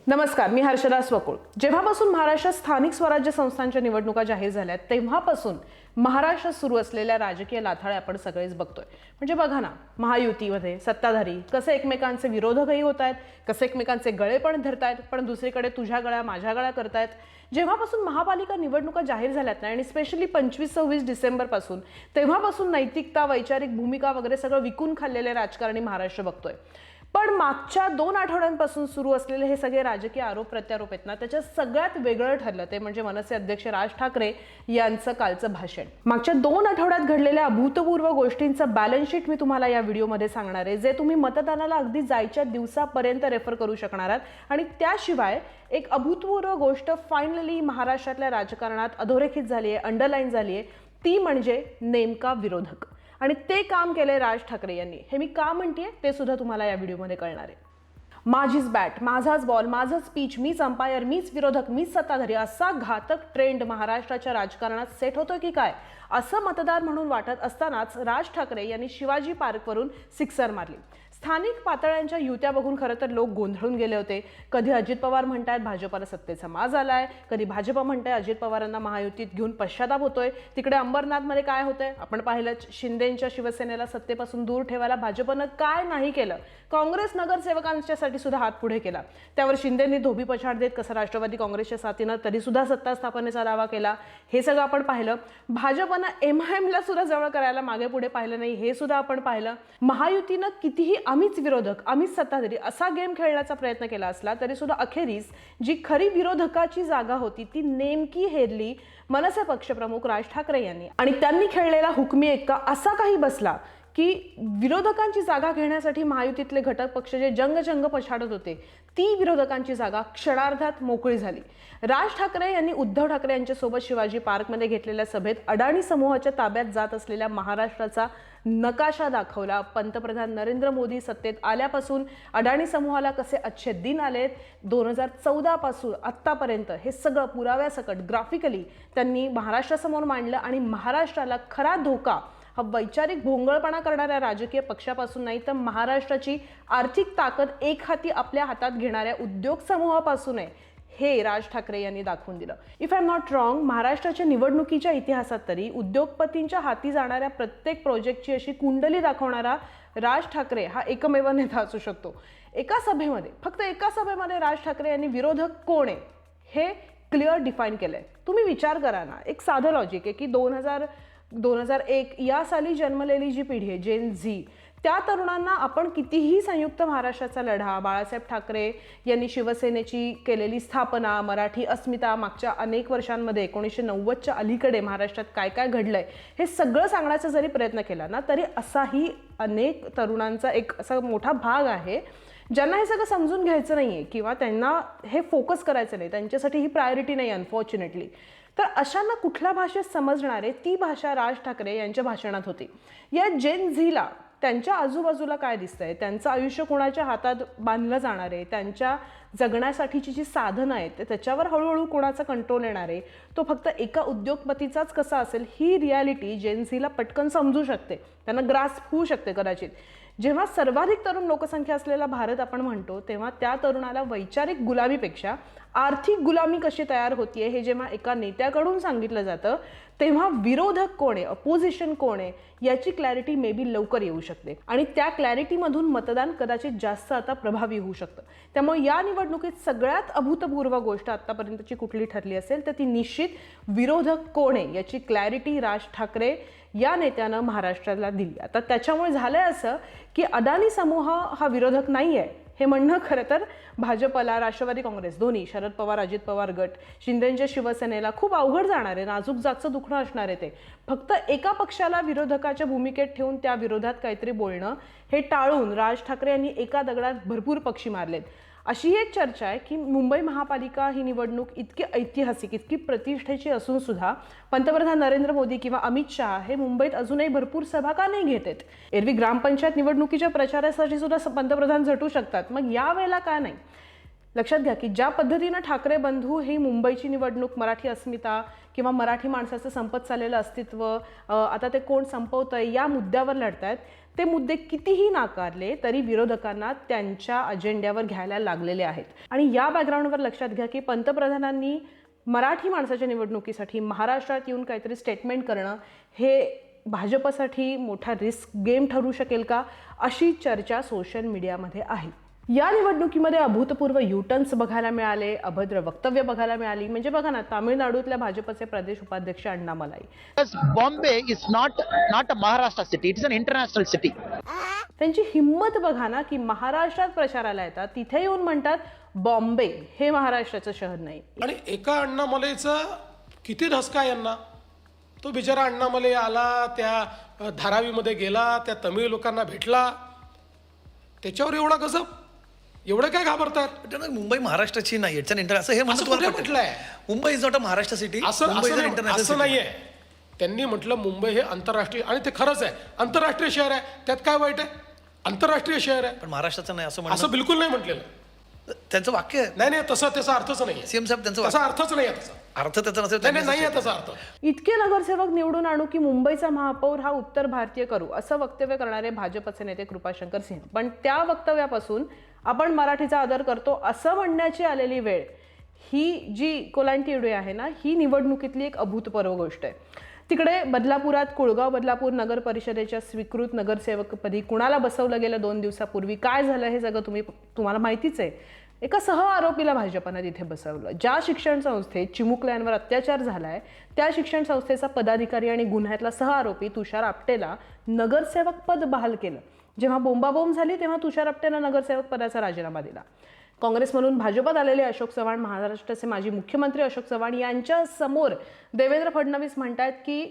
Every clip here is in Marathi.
नमस्कार, मी हर्षदा स्वकुळ. जेव्हापासून महाराष्ट्रात स्थानिक स्वराज्य संस्थांच्या निवडणुका जाहीर झाल्या तेव्हापासून महाराष्ट्रात सुरू असलेल्या राजकीय लाथाळे आपण सगळेच बघतोय. म्हणजे बघा ना, महायुतीमध्ये सत्ताधारी कसे एकमेकांचे विरोधकही होत आहेत, कसे एकमेकांचे गळे पण धरतायत, पण दुसरीकडे तुझ्या गळ्या माझ्या गळ्या करतायत. जेव्हापासून महापालिका निवडणुका जाहीर झाल्यात ना, आणि स्पेशली 25-26 डिसेंबरपासून, तेव्हापासून नैतिकता, वैचारिक भूमिका वगैरे सगळं विकून खाल्लेले राजकारणी महाराष्ट्र बघतोय. पण मागच्या 2 आठवड्यांपासून सुरू असलेले हे सगळे राजकीय आरोप प्रत्यारोप आहेत ना, त्याच्यात सगळ्यात वेगळं ठरलं ते म्हणजे मनसे अध्यक्ष राज ठाकरे यांचं कालचं भाषण. मागच्या 2 आठवड्यात घडलेल्या अभूतपूर्व गोष्टींचं बॅलन्स शीट मी तुम्हाला या व्हिडिओमध्ये सांगणार आहे, जे तुम्ही मतदानाला अगदी जायच्या दिवसापर्यंत रेफर करू शकणार आहात. आणि त्याशिवाय एक अभूतपूर्व गोष्ट फायनली महाराष्ट्रातल्या राजकारणात अधोरेखित झाली आहे, अंडरलाईन झाली आहे, ती म्हणजे नेमका विरोधक. आणि ते काम केले राज ठाकरे यांनी. हे मी का म्हणतेय ते सुद्धा तुम्हाला या व्हिडिओमध्ये कळणार आहे. माझीच बॅट, माझाच बॉल, माझंच पिच, मीच अंपायर, मीच विरोधक, मीच सत्ताधारी, असा घातक ट्रेंड महाराष्ट्राच्या राजकारणात सेट होतो की काय, असं मतदार म्हणून वाटत असतानाच राज ठाकरे यांनी शिवाजी पार्कवरून सिक्सर मारली. स्थानिक पातळ्यांच्या युत्या बघून खरं तर लोक गोंधळून गेले होते. कधी अजित पवार म्हणतायत भाजपाला सत्तेचा माज आलाय, कधी भाजप म्हणताय अजित पवारांना महायुतीत घेऊन पश्चाताप होतोय. तिकडे अंबरनाथमध्ये काय होतंय आपण पाहिलं. शिंदेंच्या शिवसेनेला सत्तेपासून दूर ठेवायला भाजपनं काय नाही केलं. काँग्रेस नगरसेवकांच्यासाठी सुद्धा हात पुढे केला. त्यावर शिंदेंनी धोबी पछाड देत कसं राष्ट्रवादी काँग्रेसच्या साथीनं तरी सुद्धा सत्ता स्थापनेचा दावा केला. हे सगळं आपण पाहिलं. भाजपनं MIMला सुद्धा जवळ करायला मागे पुढे पाहिलं नाही, हे सुद्धा आपण पाहिलं. महायुतीनं कितीही आम्हीच विरोधक, आम्हीच सत्ताधारी असा गेम खेळण्याचा प्रयत्न केला असला तरी सुद्धा अखेरीस जी खरी विरोधकाची जागा होती ती नेमकी हेरली मनसे पक्षप्रमुख राज ठाकरे यांनी. आणि त्यांनी खेळलेला हुकमी एक्का असा काही बसला की विरोधकांची जागा घेण्यासाठी महायुतीतले घटक पक्ष जे जंग पछाडत होते, ती विरोधकांची जागा क्षणार्धात मोकळी झाली. राज ठाकरे यांनी उद्धव ठाकरे यांच्यासोबत शिवाजी पार्कमध्ये घेतलेल्या सभेत अडाणी समूहाच्या ताब्यात जात असलेल्या महाराष्ट्राचा नकाशा दाखवला. पंतप्रधान नरेंद्र मोदी सत्तेत आल्यापासून अडाणी समूहाला कसे अच्छे दिन आलेत, 2014 पासून आत्तापर्यंत हे सगळं पुराव्यासकट ग्राफिकली त्यांनी महाराष्ट्रासमोर मांडलं. आणि महाराष्ट्राला खरा धोका हा वैचारिक भोंगळपणा करणाऱ्या राजकीय पक्षापासून नाही, तर महाराष्ट्राची आर्थिक ताकद एक हाती आपल्या हातात घेणाऱ्या उद्योग समूहापासून आहे, हे राज ठाकरे यांनी दाखवून दिलं. If I am not wrong, महाराष्ट्राच्या निवडणुकीच्या इतिहासात तरी उद्योगपतींच्या हाती जाणाऱ्या प्रत्येक प्रोजेक्टची अशी कुंडली दाखवणारा राज ठाकरे हा एकमेव नेता असू शकतो. एका सभेमध्ये, फक्त एका सभेमध्ये राज ठाकरे यांनी विरोधक कोण आहे हे क्लिअर डिफाईन केलंय. तुम्ही विचार करा ना, एक साधं लॉजिक आहे की 2001 या साली जन्मलेली जी पिढी आहे जेन झी, त्या तरुणांना आपण कितीही संयुक्त महाराष्ट्राचा लढा, बाळासाहेब ठाकरे यांनी शिवसेनेची केलेली स्थापना, मराठी अस्मिता, मागच्या अनेक वर्षांमध्ये 1990च्या अलीकडे महाराष्ट्रात काय काय घडलंय हे सगळं सांगण्याचा जरी प्रयत्न केला ना, तरी असाही अनेक तरुणांचा एक असा मोठा भाग आहे ज्यांना हे सगळं समजून घ्यायचं नाहीये किंवा त्यांना हे फोकस करायचं नाही, त्यांच्यासाठी ही प्रायोरिटी नाही अनफॉर्च्युनेटली. तर अशांना कुठल्या भाषेत समजणारे ती भाषा राज ठाकरे यांच्या भाषणात होती. या जेन झीला त्यांच्या आजूबाजूला काय दिसतंय, त्यांचं आयुष्य कोणाच्या हातात बांधलं जाणार आहे, त्यांच्या जगण्यासाठीची जी साधनं आहेत त्याच्यावर हळूहळू कोणाचा कंट्रोल येणार आहे, तो फक्त एका उद्योगपतीचाच कसा असेल, ही रियालिटी जेन झीला पटकन समजू शकते, त्यांना ग्रास्प होऊ शकते कदाचित. जेव्हा सर्वाधिक तरुण लोकसंख्या असलेला भारत आपण म्हणतो, तेव्हा त्या तरुणाला वैचारिक गुलामीपेक्षा आर्थिक गुलामी कशी तयार होतीये हे जेव्हा एका नेत्याकडून सांगितलं जातं, तेव्हा विरोधक कोण आहे, अपोजिशन कोण आहे याची क्लॅरिटी मे बी लवकर येऊ शकते. आणि त्या क्लॅरिटीमधून मतदान कदाचित जास्त आता प्रभावी होऊ शकतं. त्यामुळे या निवडणुकीत सगळ्यात अभूतपूर्व गोष्ट आतापर्यंतची कुठली ठरली असेल तर ती निश्चित विरोधक कोण आहे याची क्लॅरिटी राज ठाकरे या नेत्यानं महाराष्ट्राला दिली. आता त्याच्यामुळे झालंय असं की अदानी समूह हा विरोधक नाही आहे हे म्हणणं खरं तर भाजपला, राष्ट्रवादी काँग्रेस दोन्ही, शरद पवार अजित पवार गट, शिंदेंच्या शिवसेनेला खूप अवघड जाणार आहे, नाजूक जागचं दुखणं असणार आहे. ते फक्त एका पक्षाला विरोधकाच्या भूमिकेत ठेवून त्या विरोधात काहीतरी बोलणं हे टाळून राज ठाकरे यांनी एका दगडात भरपूर पक्षी मारलेत. अशी एक चर्चा आहे की मुंबई महापालिका ही निवडणूक इतकी ऐतिहासिक, इतकी प्रतिष्ठेची असून सुद्धा पंतप्रधान नरेंद्र मोदी किंवा अमित शहा हे मुंबईत अजूनही भरपूर सभा का नाही घेत आहेत. एरवी ग्रामपंचायत निवडणुकीच्या प्रचारासाठी सुद्धा पंतप्रधान झटू शकतात, मग यावेळेला का नाही? लक्षात घ्या की ज्या पद्धतीनं ठाकरे बंधू ही मुंबईची निवडणूक मराठी अस्मिता किंवा मराठी माणसाचं संपत चाललेलं अस्तित्व आता ते कोण संपवतंय या मुद्द्यावर लढतायत, ते मुद्दे कितीही नाकारले तरी विरोधकांना त्यांच्या अजेंड्यावर घ्यायला लागलेले आहेत. आणि या बॅकग्राऊंडवर लक्षात घ्या की पंतप्रधानांनी मराठी माणसाच्या निवडणुकीसाठी महाराष्ट्रात येऊन काहीतरी स्टेटमेंट करणं हे भाजपसाठी मोठा रिस्क गेम ठरू शकेल का, अशी चर्चा सोशल मीडियामध्ये आहे. या निवडणुकीमध्ये अभूतपूर्व युटर्न्स बघायला मिळाले, अभद्र वक्तव्य बघायला मिळाली. म्हणजे बघा ना, तामिळनाडूतल्या भाजपचे प्रदेश उपाध्यक्ष Annamalai, Bombay is not a Maharashtra city, it is an international city. त्यांची हिंमत बघा ना की महाराष्ट्रात प्रचाराला येतात, तिथे येऊन म्हणतात बॉम्बे हे महाराष्ट्राचं शहर नाही. आणि एका अण्णामलईचा किती धसका यांना. तो बिचारा अण्णामलई आला, त्या धारावीमध्ये गेला, त्या तमिळ लोकांना भेटला, त्याच्यावर एवढा गजब, एवढं काय घाबरतात. मुंबई महाराष्ट्राची नाही, इट्स अन इंटर असं हे म्हटलंय. Mumbai is not a Maharashtra city, असं नाहीये. त्यांनी म्हटलं मुंबई हे आंतरराष्ट्रीय, आणि ते खरंच आहे, आंतरराष्ट्रीय शहर आहे, त्यात काय वाईट आहे, आंतरराष्ट्रीय शहर आहे. पण महाराष्ट्राचं नाही असं बिलकुल नाही म्हटलेलं. त्यांचं वाक्य आहे. नाही तसं त्याचा अर्थच नाही. सीएम साहेब त्यांचं तसा अर्थच नाही आहे. अर्थ त्याचा नसेल, नाही आहे त्याचा अर्थ. इतके नगरसेवक निवडून आणू की मुंबईचा महापौर हा उत्तर भारतीय करू, असं वक्तव्य करणारे भाजपचे नेते कृपाशंकर सिंह. पण त्या वक्तव्यापासून आपण मराठीचा आदर करतो असं म्हणण्याची आलेली वेळ, ही जी कोलांटी उडी आहे ना, ही निवडणुकीतली एक अभूतपूर्व गोष्ट आहे. तिकडे बदलापुरात कुळगाव बदलापूर नगर परिषदेच्या स्वीकृत नगरसेवकपदी कुणाला बसवलं गेलं 2 दिवसापूर्वी, काय झालं हे सगळं तुम्हाला माहितीच आहे. एका सह आरोपीला भाजपनं तिथे बसवलं. ज्या शिक्षण संस्थेत चिमुकल्यांवर अत्याचार झालाय त्या शिक्षण संस्थेचा पदाधिकारी आणि गुन्ह्यातला सह आरोपी तुषार आपटेला नगरसेवक पद बहाल केलं. जेव्हा बोंबाबोंब झाली तेव्हा तुषार आपटेनं नगरसेवक पदाचा राजीनामा दिला. काँग्रेसमधून भाजपात आलेले अशोक चव्हाण, महाराष्ट्राचे माजी मुख्यमंत्री अशोक चव्हाण यांच्या समोर देवेंद्र फडणवीस म्हणतात की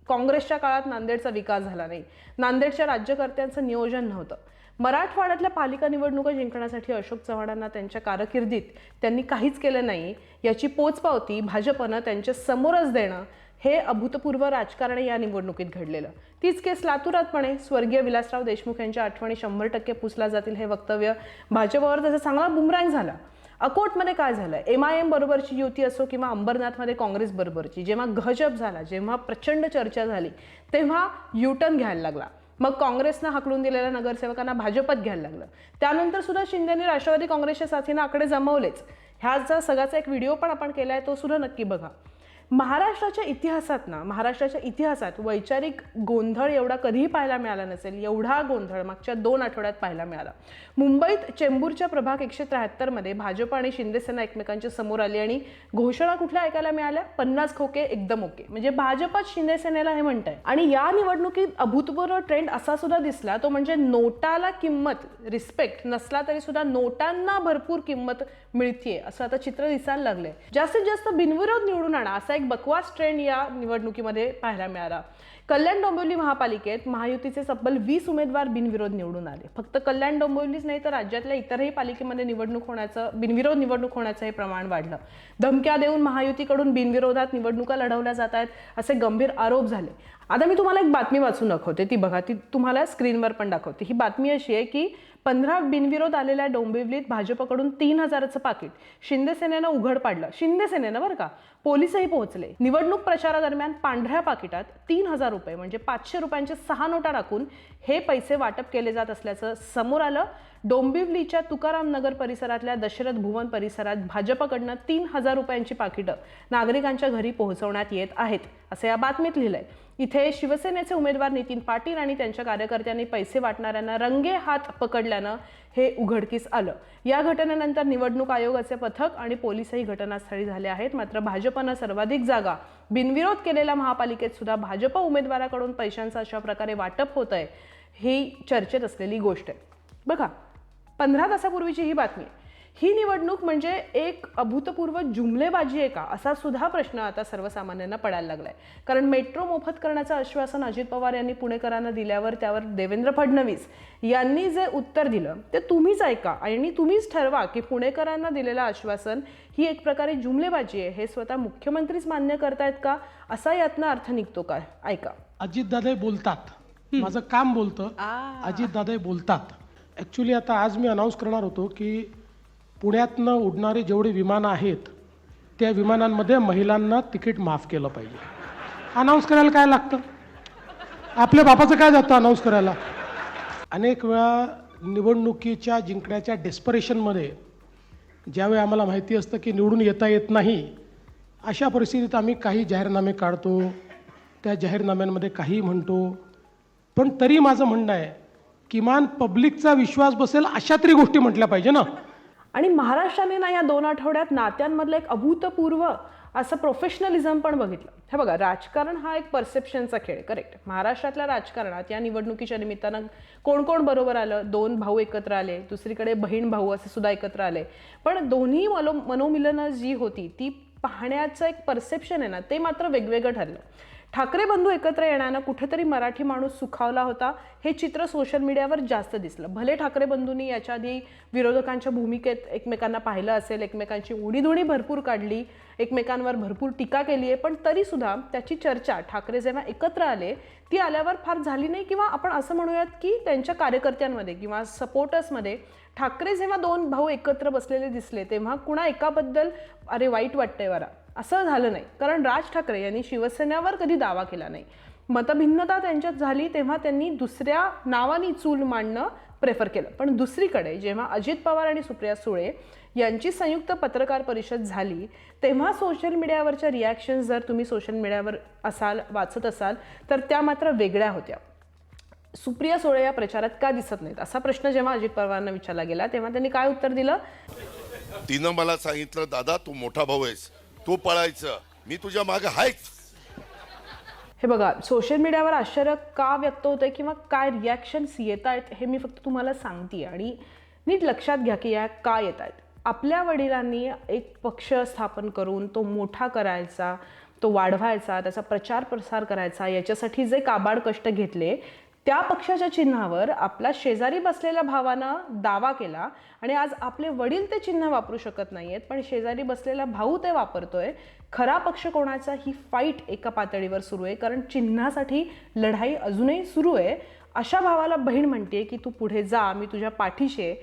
काँग्रेसच्या काळात नांदेडचा विकास झाला नाही, नांदेडच्या राज्यकर्त्यांचं नियोजन नव्हतं. मराठवाड्यातल्या पालिका निवडणुका जिंकण्यासाठी अशोक चव्हाणांना त्यांच्या कारकिर्दीत त्यांनी काहीच केलं नाही याची पोचपावती भाजपनं त्यांच्या समोरच देणं हे अभूतपूर्व राजकारण या निवडणुकीत घडलेलं. तीच केस लातूरात पण आहे. स्वर्गीय विलासराव देशमुख यांच्या आठवणी 100% पुसला जातील हे वक्तव्य भाजपवर त्याचा चांगला बुमरँग झाला. अकोटमध्ये काय झालं, MIM बरोबरची युती असो किंवा अंबरनाथमध्ये काँग्रेस बरोबरची, जेव्हा गजब झाला, जेव्हा प्रचंड चर्चा झाली तेव्हा युटर्न घ्यायला लागला. मग काँग्रेसनं हाकलून दिलेल्या नगरसेवकांना भाजपत घ्यायला लागलं. त्यानंतर सुद्धा शिंदेने राष्ट्रवादी काँग्रेसच्या साथीनं आकडे जमवलेच. ह्याचा सगळ्याचा एक व्हिडिओ पण आपण केलाय, तो सुद्धा नक्की बघा. महाराष्ट्राच्या इतिहासात वैचारिक गोंधळ एवढा कधीही पाहायला मिळाला नसेल. एवढा गोंधळ मागच्या 2 आठवड्यात पाहायला मिळाला. मुंबईत चेंबूरच्या प्रभाग 173 भाजप आणि शिंदेसेना एकमेकांच्या समोर आली आणि घोषणा कुठल्या ऐकायला मिळाल्या, 50 खोके एकदम ओके. म्हणजे भाजपच शिंदेसेनेला हे म्हणताय. आणि या निवडणुकीत अभूतपूर्व ट्रेंड असा सुद्धा दिसला, तो म्हणजे नोटाला किंमत, रिस्पेक्ट नसला तरी सुद्धा नोटांना भरपूर किंमत मिळतीये असं आता चित्र दिसायला लागलंय. जास्तीत जास्त बिनविरोध निवडून आणा असा एक बकवास ट्रेंड या निवडणुकीमध्ये पाहायला मिळाला. कल्याण डोंबिवली महापालिकेत महायुतीचे तब्बल 20 उमेदवार बिनविरोध निवडून आले. फक्त कल्याण डोंबिवलीच नाही तर राज्यातल्या इतरही पालिकेमध्ये बिनविरोध निवडणूक होण्याचं हे प्रमाण वाढलं. धमक्या देऊन महायुतीकडून बिनविरोधात निवडणुका लढवल्या जात आहेत असे गंभीर आरोप झाले. आता मी तुम्हाला एक बातमी वाचून दाखवते, ती बघा, ती तुम्हाला स्क्रीनवर पण दाखवते. ही बातमी अशी आहे की 15 बिनविरोध आलेल्या डोंबिवलीत भाजपकडून 3000चं पाकिट शिंदेसेनेनं उघड पाडलं. शिंदेसेनेनं बरं का. पोलिसही पोहोचले. निवडणूक प्रचारादरम्यान पांढऱ्या पाकिटात 3000 रुपये म्हणजे 500 रुपयांच्या 6 नोटा टाकून हे पैसे वाटप केले जात असल्याचं समोर आलं. डोंबिवलीच्या तुकाराम नगर परिसरातल्या दशरथ भुवन परिसरात भाजपकडनं 3000 रुपयांची पाकिटं नागरिकांच्या घरी पोहोचवण्यात येत आहेत असं या बातमीत लिहिलंय. इथे शिवसेनेचे उमेदवार नितीन पाटील आणि त्यांच्या कार्यकर्त्यांनी पैसे वाटणाऱ्यांना रंगे हात पकडल्यानं हे उघडकीस आलं. या घटनेनंतर निवडणूक आयोगाचे पथक आणि पोलिसही घटनास्थळी झाले आहेत. मात्र भाजपनं सर्वाधिक जागा बिनविरोध केलेल्या महापालिकेत सुद्धा भाजप उमेदवाराकडून पैशांचं अशा प्रकारे वाटप होत आहे, ही चर्चेत असलेली गोष्ट आहे. बघा, 15 तासापूर्वीची ही बातमी आहे. ही निवडणूक म्हणजे एक अभूतपूर्व जुमलेबाजी आहे का असा सुद्धा प्रश्न आता सर्वसामान्यांना पडायला लागलाय. कारण मेट्रो मोफत करण्याचं आश्वासन अजित पवार यांनी पुणेकरांना दिल्यावर त्यावर देवेंद्र फडणवीस यांनी जे उत्तर दिलं ते तुम्हीच ऐका आणि तुम्हीच ठरवा की पुणेकरांना दिलेलं आश्वासन ही एक प्रकारे जुमलेबाजी आहे हे स्वतः मुख्यमंत्रीच मान्य करतायत का, असा यातनं अर्थ निघतो का? ऐका. अजितदादा बोलतात, माझं काम बोलतं, अजितदादा बोलतात. ॲक्च्युली आता आज मी अनाऊन्स करणार होतो की पुण्यातनं उडणारे जेवढे विमानं आहेत त्या विमानांमध्ये महिलांना तिकीट माफ केलं पाहिजे. अनाऊन्स करायला काय लागतं? आपल्या बापाचं काय जातं अनाऊन्स करायला? अनेक वेळा निवडणुकीच्या जिंकण्याच्या डेस्परेशनमध्ये ज्यावेळी आम्हाला माहिती असतं की निवडून येता येत नाही, अशा परिस्थितीत आम्ही काही जाहीरनामे काढतो, त्या जाहीरनाम्यांमध्ये काही म्हणतो. पण तरी माझं म्हणणं आहे, किमान पब्लिकचा विश्वास बसेल अशा तरी गोष्टी म्हटल्या पाहिजे ना. आणि महाराष्ट्राने ना या 2 आठवड्यात नात्यांमधलं एक अभूतपूर्व असं प्रोफेशनलिझम पण बघितलं. हे बघा, राजकारण हा एक परसेप्शनचा खेळ, करेक्ट. महाराष्ट्रातल्या राजकारणात या निवडणुकीच्या निमित्तानं कोण कोण बरोबर आलं, 2 भाऊ एकत्र आले, दुसरीकडे बहीण भाऊ असे सुद्धा एकत्र आले. पण दोन्ही मनोमिलनं जी होती ती पाहण्याचं एक परसेप्शन आहे ना, ते मात्र वेगवेगळं ठरलं. ठाकरे बंधू एकत्र येण्यानं कुठेतरी मराठी माणूस सुखावला होता, हे चित्र सोशल मीडियावर जास्त दिसलं. भले ठाकरे बंधूंनी याच्या आधी विरोधकांच्या भूमिकेत एकमेकांना पाहिलं असेल, एकमेकांची उडीधुणी भरपूर काढली, एकमेकांवर भरपूर टीका केली आहे, पण तरीसुद्धा त्याची चर्चा ठाकरे जेव्हा एकत्र आले ती आल्यावर फार झाली नाही. किंवा आपण असं म्हणूयात की त्यांच्या कार्यकर्त्यांमध्ये किंवा सपोर्टर्समध्ये ठाकरे जेव्हा 2 भाऊ एकत्र बसलेले दिसले तेव्हा कुणा एकाबद्दल अरे वाईट वाटतंय बरा असं झालं नाही. कारण राज ठाकरे यांनी शिवसेनेवर कधी दावा केला नाही. मतभिन्नता त्यांच्यात झाली तेव्हा त्यांनी दुसऱ्या नावाने चूल मांडणं प्रेफर केलं. पण दुसरीकडे जेव्हा अजित पवार आणि सुप्रिया सुळे यांची संयुक्त पत्रकार परिषद झाली तेव्हा सोशल मीडियावरच्या रिॲक्शन्स जर तुम्ही सोशल मीडियावर वाचत असाल तर त्या मात्र वेगळ्या होत्या. सुप्रिया सुळे या प्रचारात का दिसत नाहीत असा प्रश्न जेव्हा अजित पवारांना विचारला गेला तेव्हा त्यांनी काय उत्तर दिलं? तिनं मला सांगितलं, दादा तू मोठा भाऊ आहेस, तू पळायचं, मी तुझ्या मागे आहेच. हे बघा, सोशल मीडियावर आश्चर्य का व्यक्त होतंय किंवा काय रिॲक्शन्स येत आहेत हे मी फक्त तुम्हाला सांगते आणि नीट लक्षात घ्या की या का येत आहेत. आपल्या वडिलांनी एक पक्ष स्थापन करून तो मोठा करायचा, तो वाढवायचा, त्याचा प्रचार प्रसार करायचा, याच्यासाठी जे काबाड कष्ट घेतले त्या पक्षाच्या चिन्हावर आपला शेजारी बसलेल्या भावानं दावा केला आणि आज आपले वडील ते चिन्ह वापरू शकत नाहीयेत पण शेजारी बसलेला भाऊ ते वापरतोय. खरा पक्ष कोणाचा ही फाईट एका पातळीवर सुरू आहे, कारण चिन्हासाठी लढाई अजूनही सुरू आहे. अशा भावाला बहीण म्हणते की तू पुढे जा, मी तुझ्या पाठीशी आहे.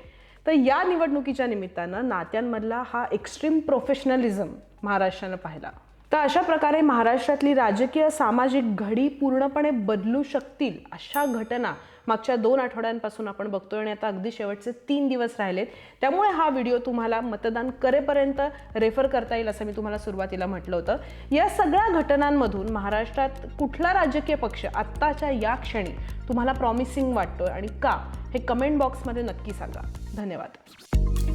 तर या निवडणुकीच्या निमित्तानं नात्यांमधला हा एक्स्ट्रीम प्रोफेशनलिझम महाराष्ट्रानं पाहिला. तर अशा प्रकारे महाराष्ट्रातली राजकीय सामाजिक घडी पूर्णपणे बदलू शकतील अशा घटना मागच्या 2 आठवड्यांपासून आपण बघतोय आणि आता अगदी शेवटचे 3 दिवस राहिलेत. त्यामुळे हा व्हिडिओ तुम्हाला मतदान करेपर्यंत रेफर करता येईल असं मी तुम्हाला सुरुवातीला म्हटलं होतं. या सगळ्या घटनांमधून महाराष्ट्रात कुठला राजकीय पक्ष आत्ताच्या या क्षणी तुम्हाला प्रॉमिसिंग वाटतोय आणि का, हे कमेंट बॉक्समध्ये नक्की सांगा. धन्यवाद.